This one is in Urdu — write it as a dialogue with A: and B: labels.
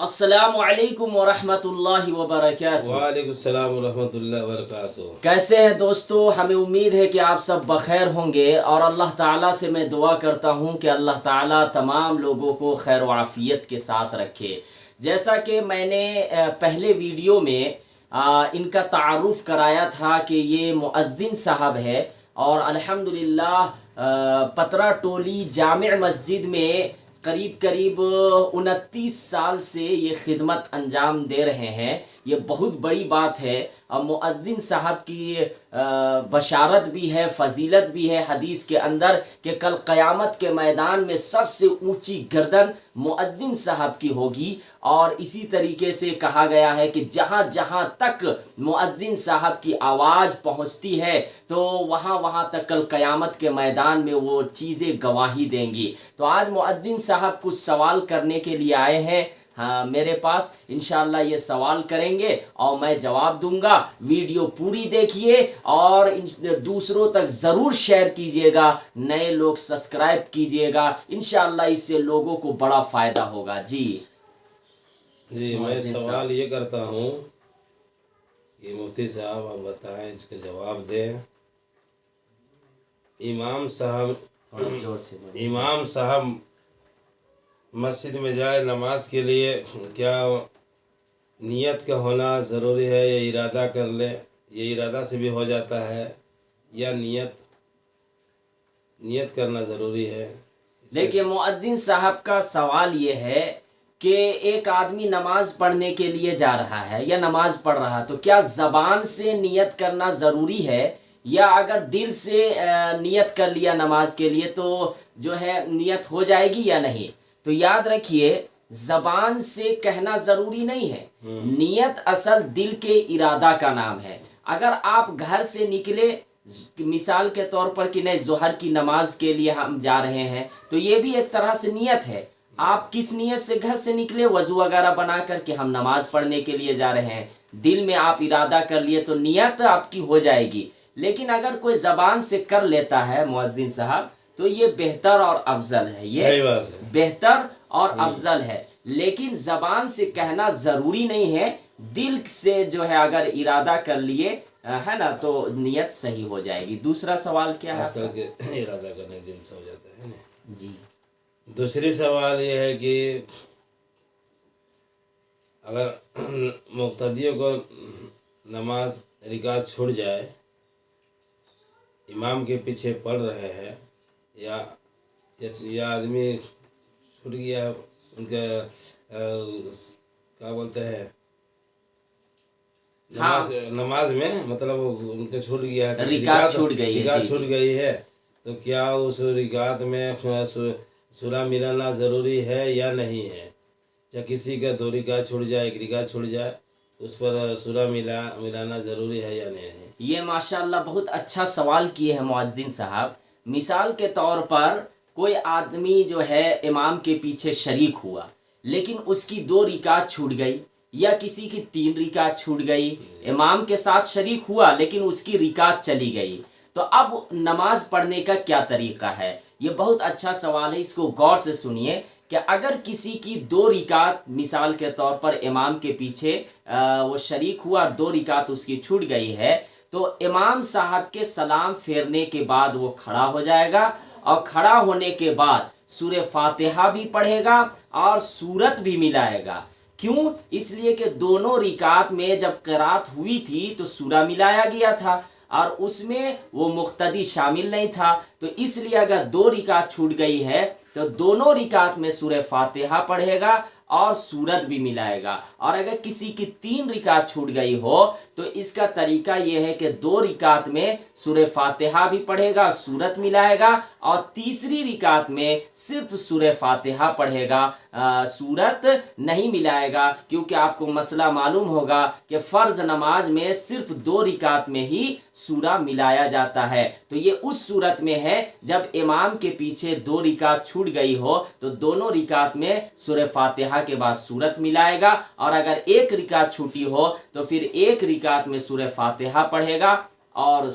A: السلام علیکم ورحمۃ اللہ وبرکاتہ۔
B: وعلیکم السلام ورحمۃ اللہ وبرکاتہ۔
A: کیسے ہیں دوستو؟ ہمیں امید ہے کہ آپ سب بخیر ہوں گے، اور اللہ تعالیٰ سے میں دعا کرتا ہوں کہ اللہ تعالیٰ تمام لوگوں کو خیر و عافیت کے ساتھ رکھے۔ جیسا کہ میں نے پہلے ویڈیو میں ان کا تعارف کرایا تھا کہ یہ مؤذن صاحب ہے، اور الحمدللہ پترا ٹولی جامع مسجد میں قریب 29 سال سے یہ خدمت انجام دے رہے ہیں۔ یہ بہت بڑی بات ہے، اور مؤذن صاحب کی بشارت بھی ہے، فضیلت بھی ہے حدیث کے اندر کہ کل قیامت کے میدان میں سب سے اونچی گردن مؤذن صاحب کی ہوگی، اور اسی طریقے سے کہا گیا ہے کہ جہاں جہاں تک مؤذن صاحب کی آواز پہنچتی ہے تو وہاں تک کل قیامت کے میدان میں وہ چیزیں گواہی دیں گی۔ تو آج مؤذن صاحب کچھ سوال کرنے کے لیے آئے ہیں میرے پاس، انشاءاللہ یہ سوال کریں گے اور میں جواب دوں گا۔ ویڈیو پوری دیکھیے اور دوسروں تک ضرور شیئر کیجئے گا، نئے لوگ سبسکرائب کیجئے گا، انشاءاللہ اس سے لوگوں کو بڑا فائدہ ہوگا۔ جی
B: میں سوال یہ کرتا ہوں کہ مفتی صاحب آپ بتائیں، اس کا جواب دیں۔ امام صاحب مسجد میں جائے نماز کے لیے کیا نیت کا ہونا ضروری ہے، یا ارادہ کر لے؟ یہ ارادہ سے بھی ہو جاتا ہے، یا نیت کرنا ضروری ہے؟
A: دیکھیے، مؤذن صاحب کا سوال یہ ہے کہ ایک آدمی نماز پڑھنے کے لیے جا رہا ہے یا نماز پڑھ رہا، تو کیا زبان سے نیت کرنا ضروری ہے، یا اگر دل سے نیت کر لیا نماز کے لیے تو جو ہے نیت ہو جائے گی یا نہیں؟ تو یاد رکھیے، زبان سے کہنا ضروری نہیں ہے، نیت اصل دل کے ارادہ کا نام ہے۔ اگر آپ گھر سے نکلے، مثال کے طور پر کہ نہیں ظہر کی نماز کے لیے ہم جا رہے ہیں، تو یہ بھی ایک طرح سے نیت ہے۔ آپ کس نیت سے گھر سے نکلے؟ وضو وغیرہ بنا کر کہ ہم نماز پڑھنے کے لیے جا رہے ہیں، دل میں آپ ارادہ کر لیے تو نیت آپ کی ہو جائے گی۔ لیکن اگر کوئی زبان سے کر لیتا ہے مؤذن صاحب، تو یہ بہتر اور افضل ہے، یہ بہتر اور افضل ہے۔ لیکن زبان سے کہنا ضروری نہیں ہے، دل سے جو ہے اگر ارادہ کر لیے ہے نا تو نیت صحیح ہو جائے گی۔ دوسرا سوال کیا ہے؟
B: ارادہ کرنے دل سے ہو جاتا ہے نا۔
A: جی،
B: دوسری سوال یہ ہے کہ اگر مقتدیوں کو نماز رکعت چھوٹ جائے، امام کے پیچھے پڑھ رہے ہیں، یا آدمی چھوٹ گیا، ان کا کیا بولتے ہیں نماز میں، مطلب ان کا چھوٹ گیا،
A: رکعت چھوٹ
B: گئی ہے، تو کیا اس رکعت میں سورہ ملانا ضروری ہے یا نہیں ہے؟ یا کسی کا 2 رکعت چھوٹ جائے، 1 رکعت چھوٹ جائے، اس پر سورہ ملانا ضروری ہے یا نہیں ہے؟
A: یہ ماشاءاللہ بہت اچھا سوال کیے ہیں مؤذن صاحب۔ مثال کے طور پر کوئی آدمی جو ہے امام کے پیچھے شریک ہوا، لیکن اس کی 2 رکعت چھوٹ گئی، یا کسی کی 3 رکعت چھوٹ گئی، امام کے ساتھ شریک ہوا لیکن اس کی رکعت چلی گئی، تو اب نماز پڑھنے کا کیا طریقہ ہے؟ یہ بہت اچھا سوال ہے، اس کو غور سے سنیے کہ اگر کسی کی 2 رکعت مثال کے طور پر امام کے پیچھے وہ شریک ہوا اور 2 رکعت اس کی چھوٹ گئی ہے، تو امام صاحب کے سلام پھیرنے کے بعد وہ کھڑا ہو جائے گا، اور کھڑا ہونے کے بعد سورہ فاتحہ بھی پڑھے گا اور سورت بھی ملائے گا۔ کیوں؟ اس لیے کہ دونوں رکعت میں جب قرات ہوئی تھی تو سورہ ملایا گیا تھا، اور اس میں وہ مقتدی شامل نہیں تھا، تو اس لیے اگر 2 رکعت چھوٹ گئی ہے تو دونوں رکعت میں سورہ فاتحہ پڑھے گا اور سورت بھی ملائے گا۔ اور اگر کسی کی 3 رکعت چھوٹ گئی ہو تو اس کا طریقہ یہ ہے کہ 2 رکعت میں سورہ فاتحہ بھی پڑھے گا، سورت ملائے گا، اور تیسری رکعت میں صرف سورہ فاتحہ پڑھے گا، سورت نہیں ملائے گا، کیونکہ آپ کو مسئلہ معلوم ہوگا کہ فرض نماز میں صرف 2 رکعت میں ہی سورہ ملایا جاتا ہے۔ تو یہ اس صورت میں ہے جب امام کے پیچھے 2 رکعت چھوٹ گئی ہو تو دونوں رکعت میں سورہ فاتحہ کے بعد سورت ملائے گا، اور اگر 1 رکعت چھوٹی ہو تو پھر 1 رکعت میں سورہ فاتحہ پڑھے گا اور